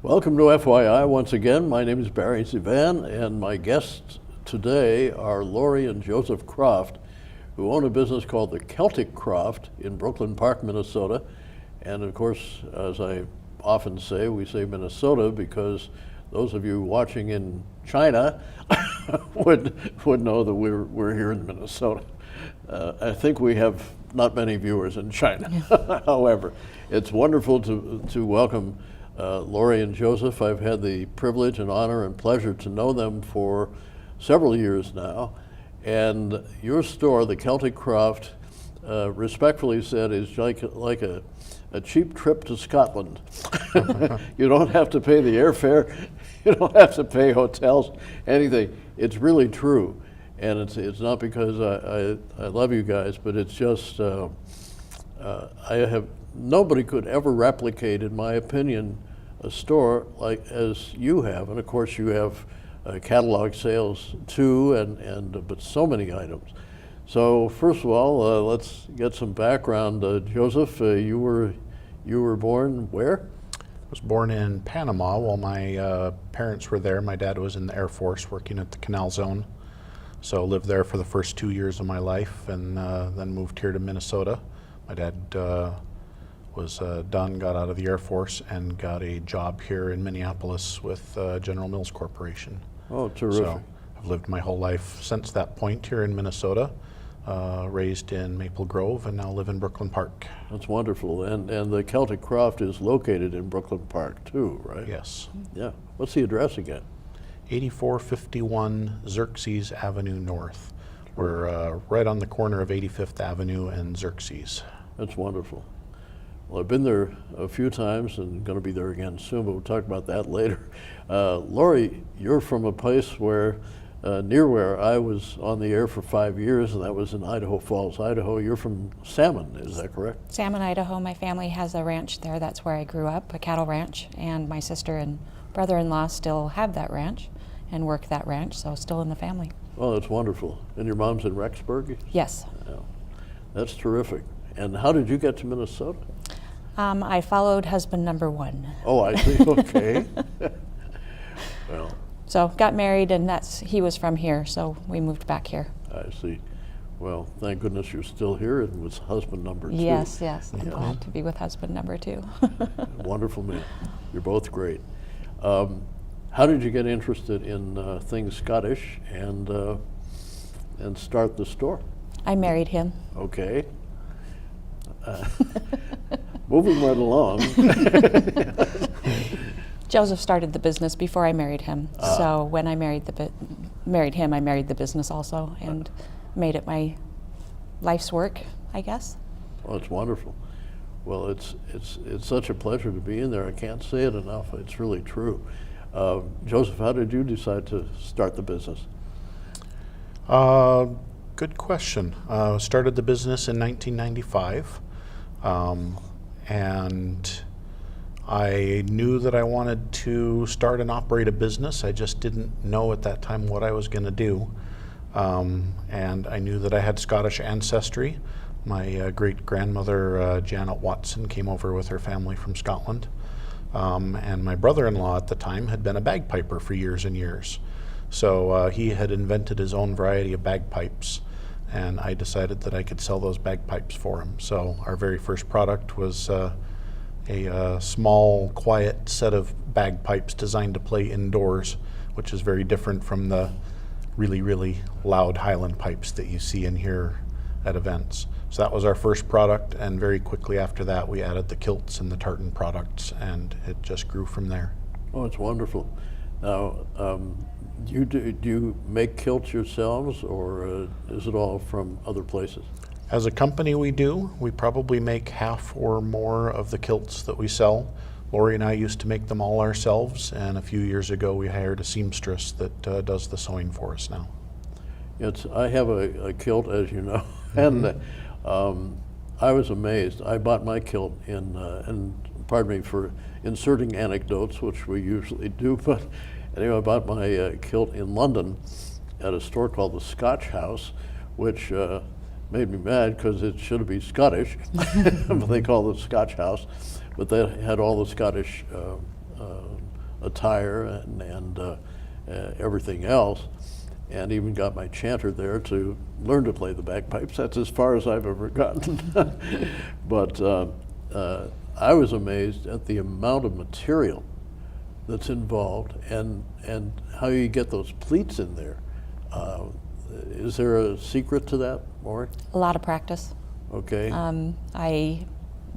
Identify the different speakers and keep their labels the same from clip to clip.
Speaker 1: Welcome to FYI once again. My name is Barry ZeVAN, and my guests today are Lorie and Joseph Croft, who own a business called the Celtic Croft in Brooklyn Park, Minnesota. And of course, as I often say, we say Minnesota because those of you watching in China would know that we're here in Minnesota. I think we have not many viewers in China. However, it's wonderful to welcome Lorie and Joseph. I've had the privilege and honor and pleasure to know them for several years now. And your store, the Celtic Croft, respectfully said, is like a cheap trip to Scotland. You don't have to pay the airfare, you don't have to pay hotels, anything. It's really true. And it's not because I love you guys, but it's just, nobody could ever replicate, in my opinion, a store like as you have. And of course you have catalog sales too, but so many items. So first of all, let's get some background. Joseph, you were born where?
Speaker 2: I was born in Panama while my parents were there. My dad was in the Air Force working at the Canal Zone. So lived there for the first 2 years of my life, and then moved here to Minnesota. My dad was done, got out of the Air Force, and got a job here in Minneapolis with General Mills Corporation.
Speaker 1: Oh, terrific.
Speaker 2: So I've lived my whole life since that point here in Minnesota, raised in Maple Grove, and now live in Brooklyn Park.
Speaker 1: That's wonderful. And the Celtic Croft is located in Brooklyn Park too, right?
Speaker 2: Yes.
Speaker 1: Yeah. What's the address again?
Speaker 2: 8451 Xerxes Avenue North. We're right on the corner of 85th Avenue and Xerxes.
Speaker 1: That's wonderful. Well, I've been there a few times and going to be there again soon, but we'll talk about that later. Lorie, you're from a place where, near where I was on the air for 5 years, and that was in Idaho Falls, Idaho. You're from Salmon, is that correct?
Speaker 3: Salmon, Idaho. My family has a ranch there. That's where I grew up, a cattle ranch, and my sister and brother-in-law still have that ranch and work that ranch, so still in the family.
Speaker 1: Oh, that's wonderful. And your mom's in Rexburg?
Speaker 3: Yes.
Speaker 1: Yeah. That's terrific. And how did you get to Minnesota?
Speaker 3: I followed husband number one.
Speaker 1: Oh, I see. Okay. Well,
Speaker 3: So got married, and he was from here, so we moved back here.
Speaker 1: I see. Well, thank goodness you're still here and was husband number two.
Speaker 3: Yes, yes. I'm glad to be with husband number two.
Speaker 1: Wonderful man. You're both great. How did you get interested in things Scottish and start the store?
Speaker 3: I married him.
Speaker 1: Okay. Moving right along.
Speaker 3: Joseph started the business before I married him. So when I married him, I married the business also and made it my life's work, I guess.
Speaker 1: Oh, it's wonderful. Well, it's such a pleasure to be in there. I can't say it enough. It's really true. Joseph, how did you decide to start the business?
Speaker 2: Good question. Started the business in 1995, and I knew that I wanted to start and operate a business. I just didn't know at that time what I was going to do. And I knew that I had Scottish ancestry. My great-grandmother, Janet Watson, came over with her family from Scotland. And my brother-in-law at the time had been a bagpiper for years and years. So he had invented his own variety of bagpipes, and I decided that I could sell those bagpipes for him. So our very first product was a small, quiet set of bagpipes designed to play indoors, which is very different from the really, really loud Highland pipes that you see and hear at events. So that was our first product, and very quickly after that we added the kilts and the tartan products, and it just grew from there.
Speaker 1: Oh, it's wonderful. Now, do you make kilts yourselves, or is it all from other places?
Speaker 2: As a company, we do. We probably make half or more of the kilts that we sell. Lorie and I used to make them all ourselves, and a few years ago we hired a seamstress that does the sewing for us now.
Speaker 1: I have a kilt, as you know, and I was amazed. I bought my kilt and pardon me for inserting anecdotes, which we usually do, but anyway, I bought my kilt in London at a store called the Scotch House, which made me mad because it should be Scottish, but they call it Scotch House. But they had all the Scottish attire and everything else, and even got my chanter there to learn to play the bagpipes. That's as far as I've ever gotten. But I was amazed at the amount of material that's involved and how you get those pleats in there. Is there a secret to that, Lorie?
Speaker 3: A lot of practice.
Speaker 1: Okay.
Speaker 3: I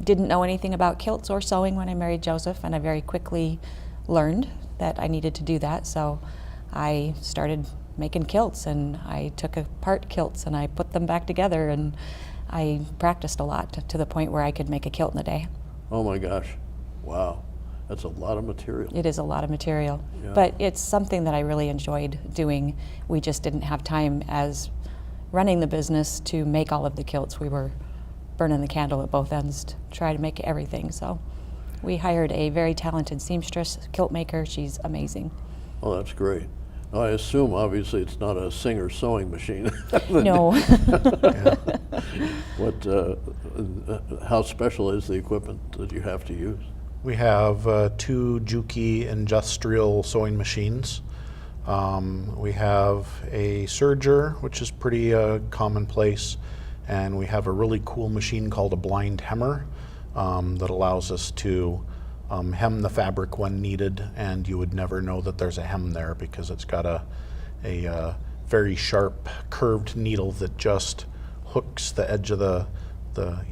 Speaker 3: didn't know anything about kilts or sewing when I married Joseph, and I very quickly learned that I needed to do that. So I started making kilts, and I took apart kilts and I put them back together, and I practiced a lot to the point where I could make a kilt in a day.
Speaker 1: Oh my gosh. Wow. That's a lot of material.
Speaker 3: It is a lot of material,
Speaker 1: Yeah.
Speaker 3: but it's something that I really enjoyed doing. We just didn't have time as running the business to make all of the kilts. We were burning the candle at both ends to try to make everything. So we hired a very talented seamstress, kilt maker. She's amazing.
Speaker 1: Oh, that's great. Now, I assume, obviously, it's not a Singer sewing machine.
Speaker 3: No.
Speaker 1: How special is the equipment that you have to use?
Speaker 2: We have 2 Juki industrial sewing machines. We have a serger, which is pretty commonplace, and we have a really cool machine called a blind hemmer that allows us to hem the fabric when needed, and you would never know that there's a hem there because it's got a very sharp curved needle that just hooks the edge of the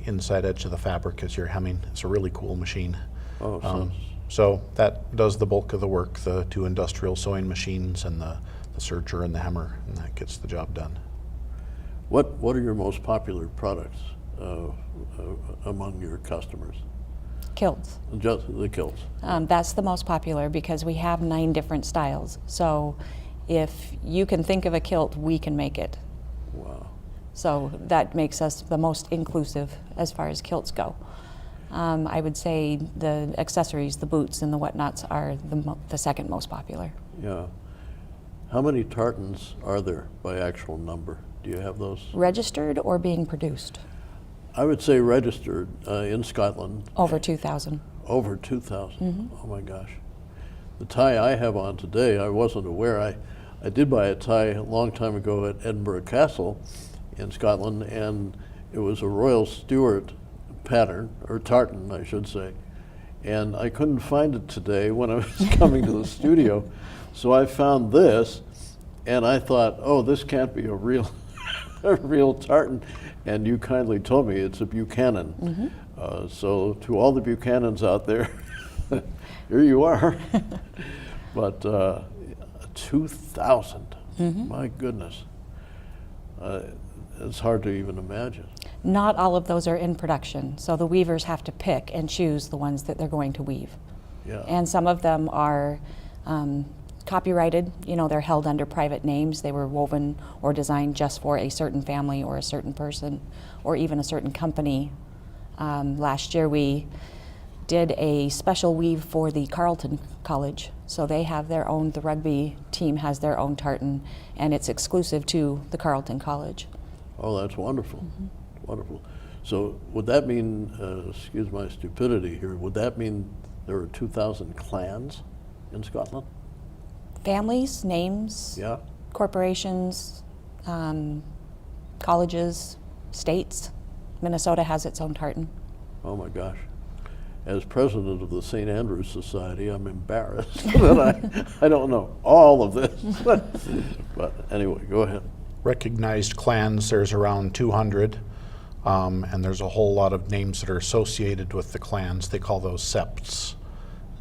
Speaker 2: inside edge of the fabric as you're hemming. It's a really cool machine.
Speaker 1: Oh,
Speaker 2: So that does the bulk of the work, the 2 industrial sewing machines and the serger and the hemmer, and that gets the job done.
Speaker 1: what are your most popular products among your customers?
Speaker 3: Kilts.
Speaker 1: Just the kilts.
Speaker 3: That's the most popular because we have 9 different styles. So if you can think of a kilt, we can make it.
Speaker 1: Wow.
Speaker 3: So that makes us the most inclusive as far as kilts go. I would say the accessories, the boots and the whatnots are the second most popular.
Speaker 1: Yeah. How many tartans are there by actual number? Do you have those?
Speaker 3: Registered or being produced?
Speaker 1: I would say registered in Scotland.
Speaker 3: Over 2,000.
Speaker 1: Over 2,000. Oh my gosh. The tie I have on today, I wasn't aware. I did buy a tie a long time ago at Edinburgh Castle in Scotland, and it was a Royal Stuart pattern, or tartan, I should say. And I couldn't find it today when I was coming to the studio. So I found this, and I thought, oh, this can't be a real tartan. And you kindly told me it's a Buchanan. So to all the Buchanans out there, here you are. But 2,000, my goodness. It's hard to even imagine.
Speaker 3: Not all of those are in production, so the weavers have to pick and choose the ones that they're going to weave.
Speaker 1: Yeah.
Speaker 3: And some of them are copyrighted, you know, they're held under private names. They were woven or designed just for a certain family or a certain person or even a certain company. Last year we did a special weave for the Carleton College. So they have their own, the rugby team has their own tartan, and it's exclusive to the Carleton College.
Speaker 1: Oh, that's wonderful. Wonderful. So would that mean, excuse my stupidity here, would that mean there are 2,000 clans in Scotland?
Speaker 3: Families, names,
Speaker 1: Yeah.
Speaker 3: corporations, colleges, states. Minnesota has its own tartan.
Speaker 1: Oh my gosh. As president of the St. Andrews Society, I'm embarrassed that I don't know all of this. But anyway, go ahead.
Speaker 2: Recognized clans, there's around 200, and there's a whole lot of names that are associated with the clans. They call those septs,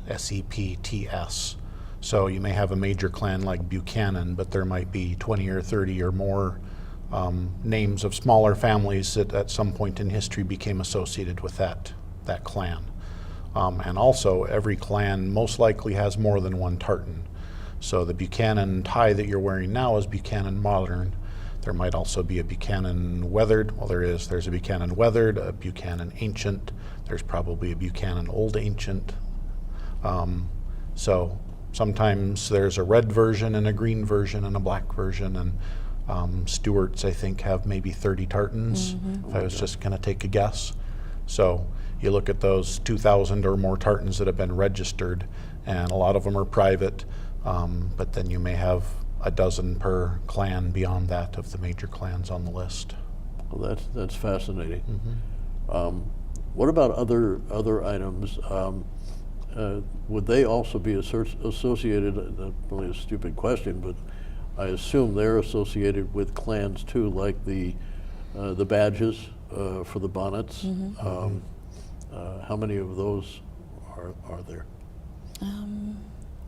Speaker 2: S-E-P-T-S. So you may have a major clan like Buchanan, but there might be 20 or 30 or more names of smaller families that at some point in history became associated with that clan. And also, every clan most likely has more than one tartan. So the Buchanan tie that you're wearing now is Buchanan Modern. There might also be a Buchanan Weathered. Well, there's a Buchanan Weathered, a Buchanan Ancient. There's probably a Buchanan Old Ancient. So sometimes there's a red version and a green version and a black version. And Stewarts, I think, have maybe 30 tartans, if I was just going to take a guess. So you look at those 2,000 or more tartans that have been registered, and a lot of them are private, but then you may have a dozen per clan beyond that of the major clans on the list.
Speaker 1: Well, that's fascinating. What about other items? Would they also be associated? That's really a stupid question, but I assume they're associated with clans too, like the badges for the bonnets. How many of those are there?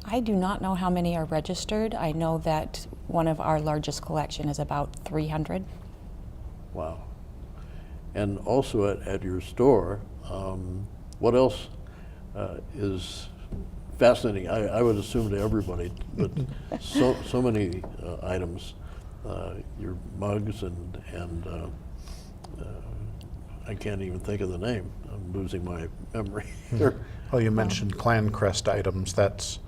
Speaker 3: I do not know how many are registered. I know that one of our largest collection is about 300.
Speaker 1: Wow. And also at your store, what else is fascinating? I would assume to everybody, but so many items, your mugs and I can't even think of the name. I'm losing my memory here.
Speaker 2: Well, you mentioned clan crest items. That's,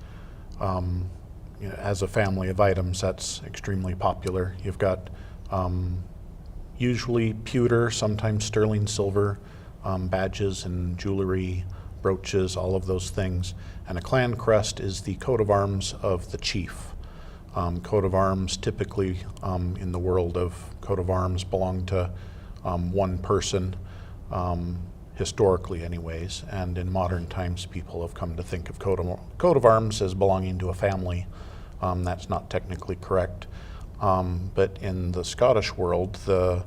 Speaker 2: you know, as a family of items, that's extremely popular. You've got usually pewter, sometimes sterling silver, badges and jewelry, brooches, all of those things. And a clan crest is the coat of arms of the chief. Coat of arms typically in the world of coat of arms belong to one person, historically anyways, and in modern times people have come to think of coat of arms as belonging to a family. That's not technically correct. But in the Scottish world, the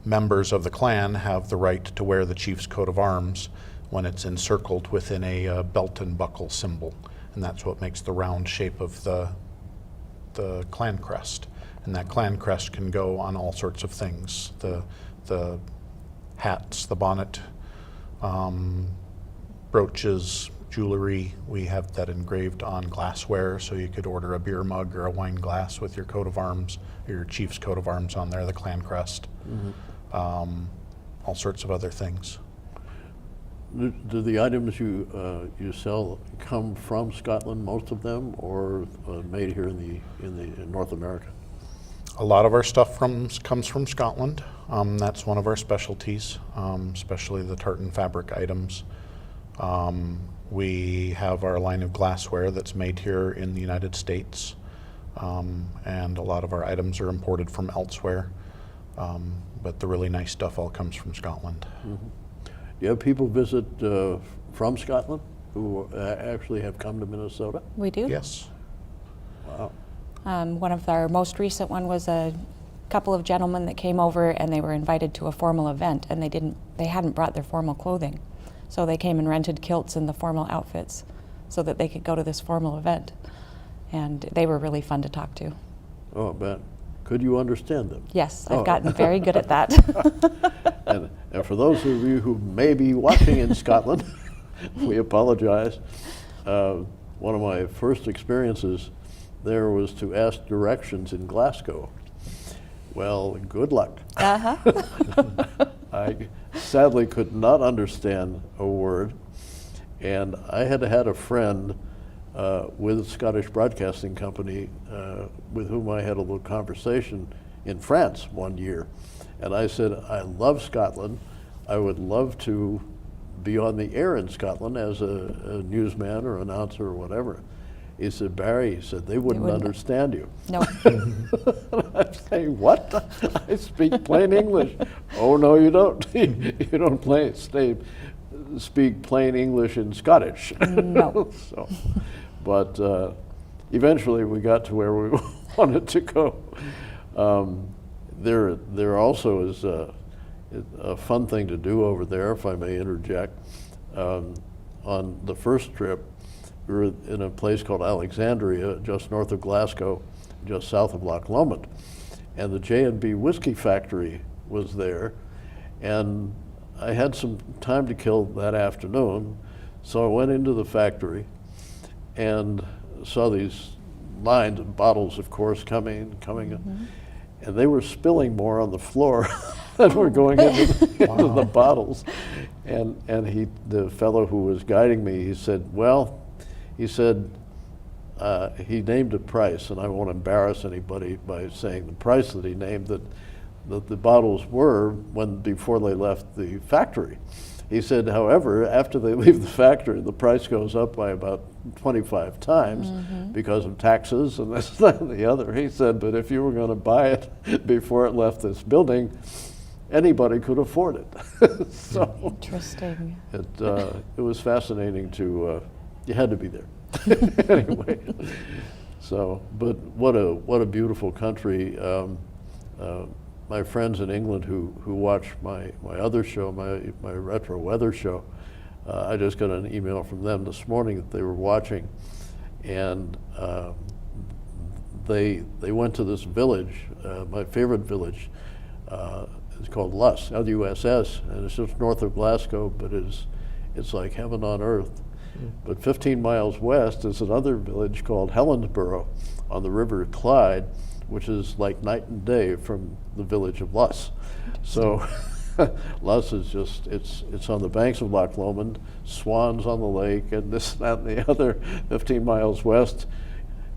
Speaker 2: members of the clan have the right to wear the chief's coat of arms when it's encircled within a belt and buckle symbol. And that's what makes the round shape of the clan crest. And that clan crest can go on all sorts of things. The hats, the bonnet, brooches, jewelry. We have that engraved on glassware, so you could order a beer mug or a wine glass with your coat of arms, or your chief's coat of arms on there, the clan crest. All sorts of other things.
Speaker 1: Do the items you sell come from Scotland, most of them, or made here in North America?
Speaker 2: A lot of our stuff comes from Scotland. That's one of our specialties, especially the tartan fabric items. We have our line of glassware that's made here in the United States, and a lot of our items are imported from elsewhere. But the really nice stuff all comes from Scotland.
Speaker 1: Do you have people visit from Scotland who actually have come to Minnesota?
Speaker 3: We do.
Speaker 2: Yes.
Speaker 1: Wow.
Speaker 3: One of our most recent one was a couple of gentlemen that came over and they were invited to a formal event and they hadn't brought their formal clothing. So they came and rented kilts and the formal outfits so that they could go to this formal event. And they were really fun to talk to.
Speaker 1: Oh, I bet. Could you understand them?
Speaker 3: Yes, I've gotten very good at that.
Speaker 1: And for those of you who may be watching in Scotland, we apologize. One of my first experiences there was to ask directions in Glasgow. Well, good luck. I sadly could not understand a word, and I had had a friend with Scottish Broadcasting Company with whom I had a little conversation in France one year. And I said, I love Scotland. I would love to be on the air in Scotland as a newsman or announcer or whatever. He said, Barry, he said, they wouldn't understand you.
Speaker 3: No.
Speaker 1: I'm saying, what? I speak plain English. Oh, no, you don't. You don't speak plain English in Scottish.
Speaker 3: No.
Speaker 1: So, but eventually we got to where we wanted to go. There also is a fun thing to do over there, if I may interject. On the first trip, we were in a place called Alexandria, just north of Glasgow, just south of Loch Lomond. And the J&B Whiskey Factory was there. And I had some time to kill that afternoon, so I went into the factory and saw these lines of bottles, of course, coming, and they were spilling more on the floor than were going into the bottles. And the fellow who was guiding me, he said, he named a price, and I won't embarrass anybody by saying the price that he named that the bottles were before they left the factory. He said, however, after they leave the factory, the price goes up by about 25 times because of taxes and this, that, and the other. He said, but if you were going to buy it before it left this building, anybody could afford it. So
Speaker 3: Interesting.
Speaker 1: it was fascinating to, you had to be there. Anyway, so, but what a beautiful country. My friends in England who watch my other show, my retro weather show, I just got an email from them this morning that they were watching, and they went to this village, my favorite village. It's called Luss, L-U-S-S, and it's just north of Glasgow, but it's like heaven on earth. But 15 miles west is another village called Helensburgh on the River Clyde, which is like night and day from the village of Luss. So Luss is just, it's on the banks of Loch Lomond, swans on the lake, and this, that, and the other. 15 miles west,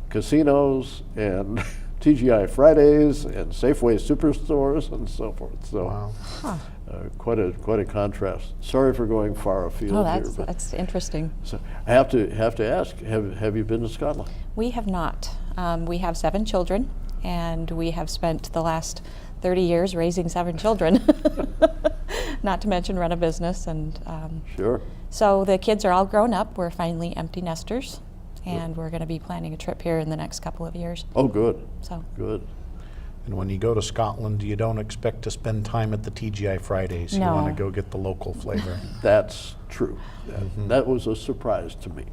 Speaker 1: casinos and TGI Fridays and Safeway superstores and so forth. So
Speaker 2: Wow.
Speaker 1: quite a contrast. Sorry for going far afield
Speaker 3: Oh,
Speaker 1: here. But
Speaker 3: that's interesting.
Speaker 1: so I have to ask, have you been to Scotland?
Speaker 3: We have not. We have 7 children, and we have spent the last 30 years raising 7 children, not to mention run a business. And
Speaker 1: Sure.
Speaker 3: so the kids are all grown up. We're finally empty nesters, and we're going to be planning a trip here in the next couple of years.
Speaker 1: Oh, good,
Speaker 3: So
Speaker 1: good.
Speaker 2: And when you go to Scotland, you don't expect to spend time at the TGI Fridays. You
Speaker 3: No.
Speaker 2: want to go get the local flavor.
Speaker 1: That's true. That was a surprise to me.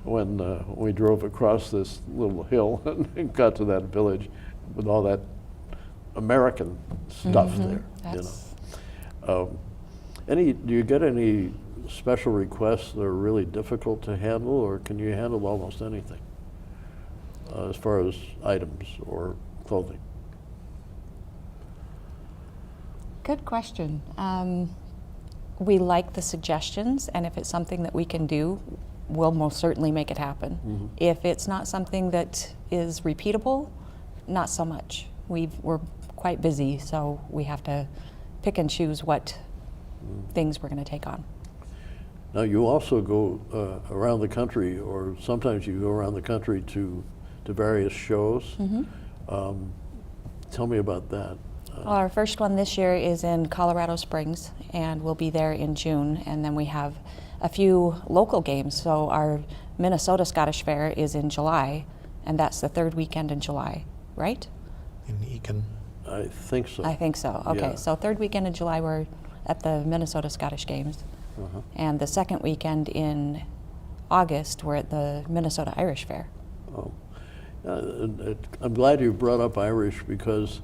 Speaker 1: When we drove across this little hill and got to that village with all that American stuff there.
Speaker 3: that's,
Speaker 1: Do you get any special requests that are really difficult to handle, or can you handle almost anything as far as items or clothing?
Speaker 3: good question. We like the suggestions, and if it's something that we can do, we'll most certainly make it happen. If it's not something that is repeatable, not so much. We're quite busy, so we have to pick and choose what things we're going to take on.
Speaker 1: Now, you also go around the country, or sometimes you go around the country to various shows. Tell me about that.
Speaker 3: Our first one this year is in Colorado Springs, and we'll be there in June. And then we have a few local games. So our Minnesota Scottish Fair is in July, and that's the 3rd weekend in July, right?
Speaker 2: In Eakin.
Speaker 1: I think so.
Speaker 3: I think so. Okay,
Speaker 1: Yeah.
Speaker 3: so 3rd weekend in July we're at the Minnesota Scottish Games, and the 2nd weekend in August we're at the Minnesota Irish Fair.
Speaker 1: Oh. I'm glad you brought up Irish, because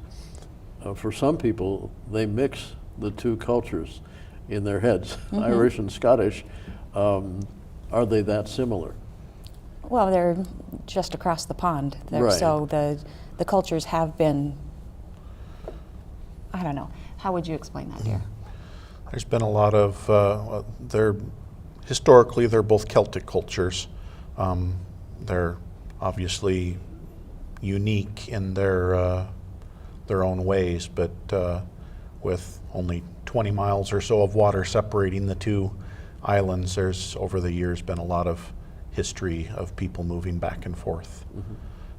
Speaker 1: for some people, they mix the two cultures in their heads, Irish and Scottish. Are they that similar?
Speaker 3: Well, they're just across the pond.
Speaker 1: Right.
Speaker 3: So the cultures have been, I don't know. How would you explain that, dear?
Speaker 2: There's been a lot of, historically they're both Celtic cultures. They're obviously unique in their own ways, but with only 20 miles or so of water separating the two islands, there's over the years been a lot of history of people moving back and forth.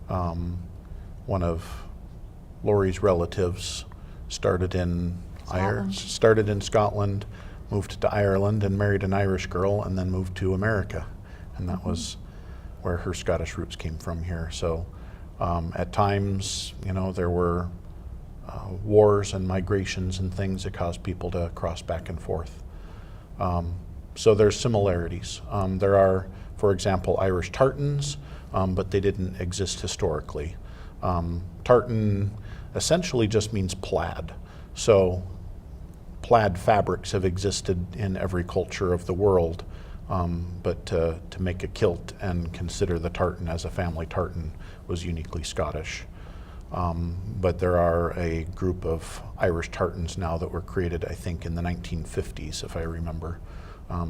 Speaker 2: One of Lorie's relatives started in Scotland, moved to Ireland and married an Irish girl, and then moved to America, and that was where her Scottish roots came from here. So at times, there were wars and migrations and things that caused people to cross back and forth. So there's similarities. There are, for example, Irish tartans, but they didn't exist historically. Tartan essentially just means plaid. So plaid fabrics have existed in every culture of the world, but to make a kilt and consider the tartan as a family tartan was uniquely Scottish. But there are a group of Irish tartans now that were created, I think, in the 1950s, if I remember.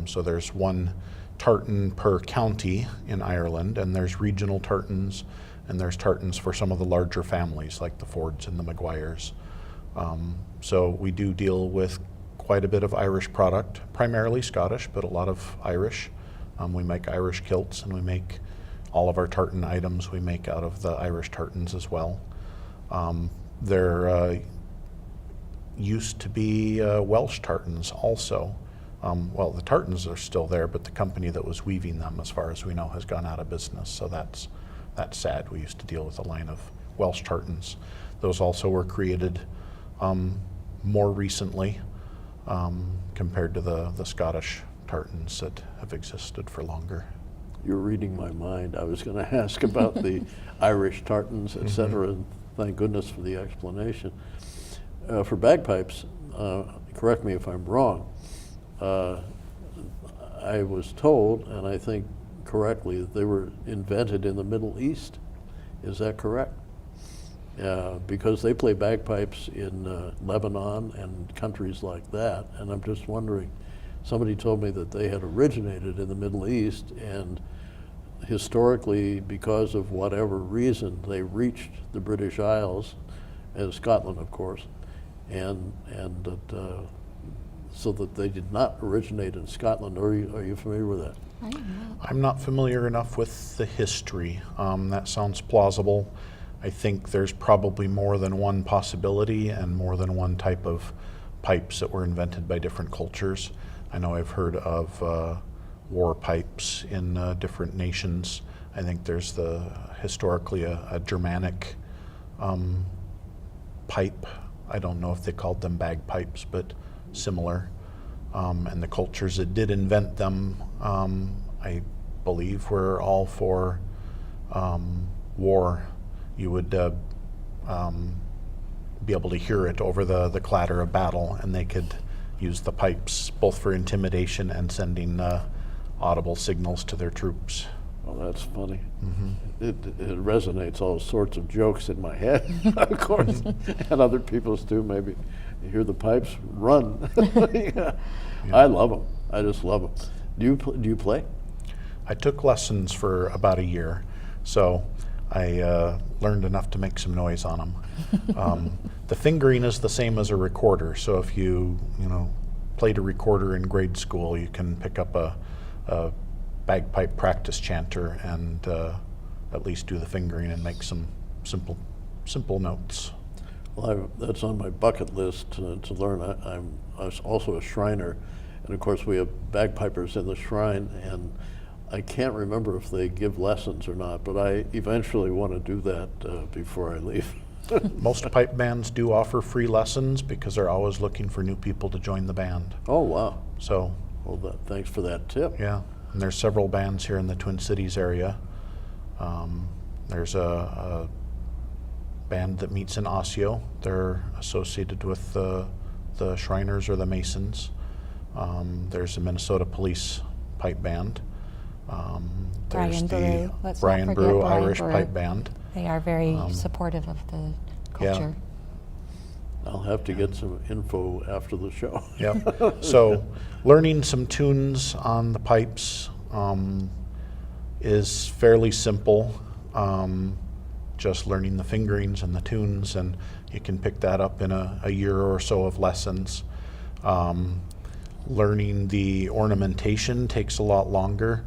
Speaker 2: So there's one tartan per county in Ireland, and there's regional tartans, and there's tartans for some of the larger families like the Fords and the Maguires. So we do deal with quite a bit of Irish product, primarily Scottish, but a lot of Irish. We make Irish kilts, and we make all of our tartan items we make out of the Irish tartans as well. There used to be Welsh tartans also. Well, the tartans are still there, but the company that was weaving them, as far as we know, has gone out of business. So that's sad. We used to deal with a line of Welsh tartans. Those also were created more recently compared to the Scottish tartans that have existed for longer.
Speaker 1: You're reading my mind. I was going to ask about the Irish tartans, et cetera, and thank goodness for the explanation. For bagpipes, correct me if I'm wrong, I was told, and I think correctly, that they were invented in the Middle East. Is that correct? Because they play bagpipes in Lebanon and countries like that, and I'm just wondering, somebody told me that they had originated in the Middle East, and historically, because of whatever reason, they reached the British Isles, and Scotland, of course, and that so that they did not originate in Scotland. Are you familiar with that?
Speaker 3: I am not.
Speaker 2: I'm not familiar enough with the history. That sounds plausible. I think there's probably more than one possibility and more than one type of pipes that were invented by different cultures. I know I've heard of war pipes in different nations. I think there's historically a Germanic pipe. I don't know if they called them bagpipes, but similar. And the cultures that did invent them, I believe, were all for war. You would be able to hear it over the clatter of battle, and they could use the pipes both for intimidation and sending audible signals to their troops.
Speaker 1: Well, that's funny. It resonates all sorts of jokes in my head, of course, and other people's too, maybe. You hear the pipes, run. Yeah. I love them. I just love them. Do you play?
Speaker 2: I took lessons for about a year, so I learned enough to make some noise on them. The fingering is the same as a recorder, so if you played a recorder in grade school, you can pick up a bagpipe practice chanter and at least do the fingering and make some simple notes.
Speaker 1: Well, that's on my bucket list to learn. I'm also a Shriner, and of course we have bagpipers in the shrine, and I can't remember if they give lessons or not, but I eventually want to do that before I leave.
Speaker 2: Most pipe bands do offer free lessons because they're always looking for new people to join the band.
Speaker 1: Oh, wow.
Speaker 2: So,
Speaker 1: Well, thanks for that tip.
Speaker 2: yeah, and there's several bands here in the Twin Cities area. There's a band that meets in Osseo. They're associated with the Shriners or the Masons. There's a Minnesota Police pipe band. There's
Speaker 3: Brian Brew. Let's not
Speaker 2: Brian
Speaker 3: forget
Speaker 2: Brew
Speaker 3: Brian
Speaker 2: Irish
Speaker 3: Brew.
Speaker 2: pipe band.
Speaker 3: They are very supportive of the culture.
Speaker 1: I'll have to get some info after the show.
Speaker 2: Yep. So learning some tunes on the pipes is fairly simple. Just learning the fingerings and the tunes, and you can pick that up in a year or so of lessons. Learning the ornamentation takes a lot longer.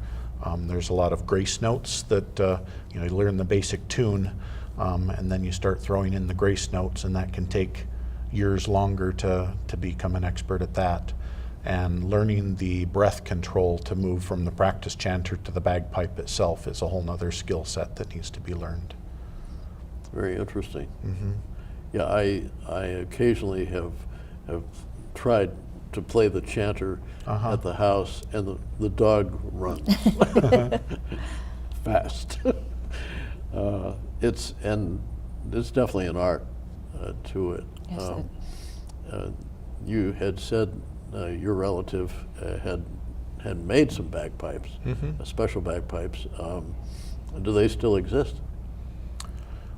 Speaker 2: There's a lot of grace notes that you learn the basic tune, and then you start throwing in the grace notes, and that can take years longer to become an expert at that. And learning the breath control to move from the practice chanter to the bagpipe itself is a whole nother skill set that needs to be learned.
Speaker 1: Very interesting. Yeah, I occasionally have tried to play the chanter at the house, and the dog runs fast. It's definitely an art to it.
Speaker 3: Yes,
Speaker 1: You had said your relative had made some bagpipes, special bagpipes. Do they still exist?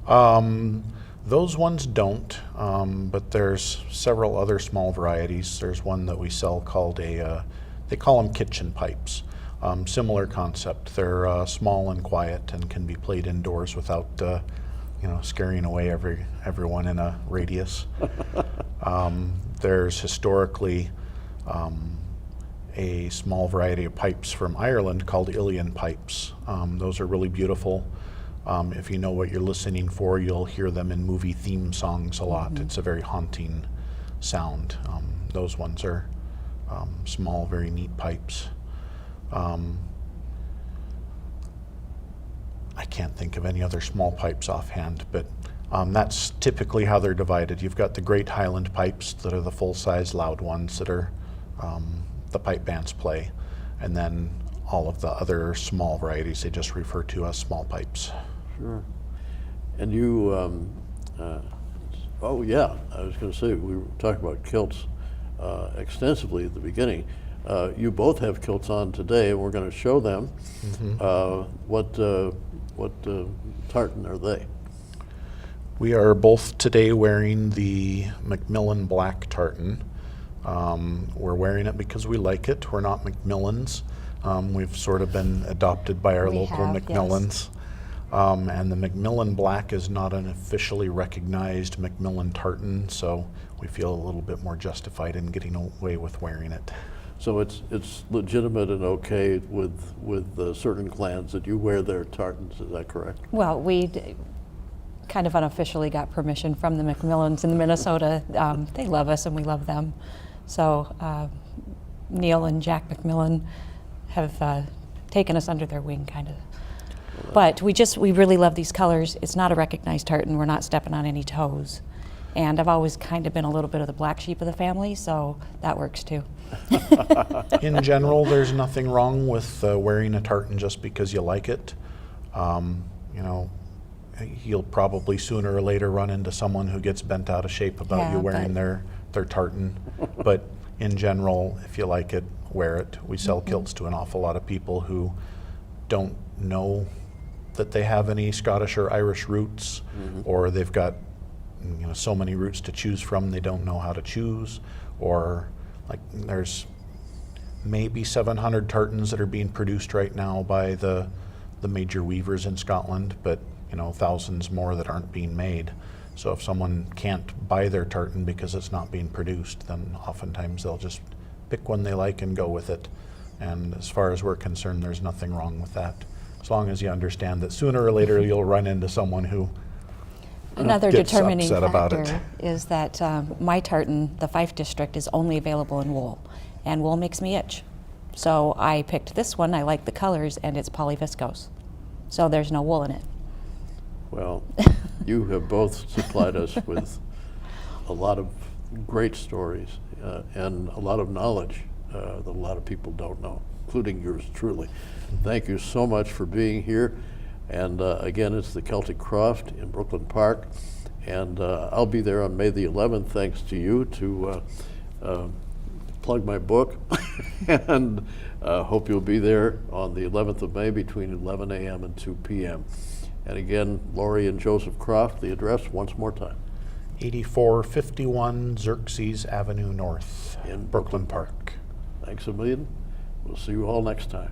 Speaker 2: Those ones don't, but there's several other small varieties. There's one that we sell called they call them kitchen pipes. Similar concept. They're small and quiet and can be played indoors without scaring away everyone in a radius. There's historically a small variety of pipes from Ireland called Ilian pipes. Those are really beautiful. If you know what you're listening for, you'll hear them in movie theme songs a lot. It's a very haunting sound. Those ones are small, very neat pipes. I can't think of any other small pipes offhand, but that's typically how they're divided. You've got the Great Highland pipes that are the full-size loud ones that are the pipe bands play, and then all of the other small varieties they just refer to as small pipes.
Speaker 1: Sure. And you, oh yeah, I was going to say, we were talking about kilts extensively at the beginning. You both have kilts on today, and we're going to show them. What tartan are they?
Speaker 2: We are both today wearing the Macmillan black tartan. We're wearing it because we like it. We're not Macmillans. We've sort of been adopted by our local Macmillans. And the Macmillan black is not an officially recognized Macmillan tartan, so we feel a little bit more justified in getting away with wearing it.
Speaker 1: So it's legitimate and okay with certain clans that you wear their tartans, is that correct?
Speaker 3: Well, we kind of unofficially got permission from the Macmillans in Minnesota. They love us and we love them. So Neil and Jack Macmillan have taken us under their wing, kind of. But we really love these colors. It's not a recognized tartan. We're not stepping on any toes. And I've always kind of been a little bit of the black sheep of the family, so that works too.
Speaker 2: In general, there's nothing wrong with wearing a tartan just because you like it. You know, you'll probably sooner or later run into someone who gets bent out of shape about you wearing their tartan. But in general, if you like it, wear it. We sell kilts to an awful lot of people who don't know that they have any Scottish or Irish roots, or they've got so many roots to choose from, they don't know how to choose, or like there's maybe 700 tartans that are being produced right now by the major weavers in Scotland, but thousands more that aren't being made. So if someone can't buy their tartan because it's not being produced, then oftentimes they'll just pick one they like and go with it. And as far as we're concerned, there's nothing wrong with that, as long as you understand that sooner or later you'll run into someone who
Speaker 3: Another
Speaker 2: gets
Speaker 3: determining
Speaker 2: upset about it.
Speaker 3: factor is that my tartan, the Fife District, is only available in wool, and wool makes me itch. So I picked this one. I like the colors, and it's polyviscose. So there's no wool in it.
Speaker 1: Well, you have both supplied us with a lot of great stories and a lot of knowledge that a lot of people don't know, including yours truly. Thank you so much for being here. And again, it's the Celtic Croft in Brooklyn Park. And I'll be there on May the 11th, thanks to you, to plug my book. And hope you'll be there on the 11th of May between 11 a.m. and 2 p.m. And again, Lorie and Joseph Croft, the address once more time.
Speaker 2: 8451 Xerxes Avenue North
Speaker 1: In
Speaker 2: Brooklyn Park.
Speaker 1: Thanks a million. We'll see you all next time.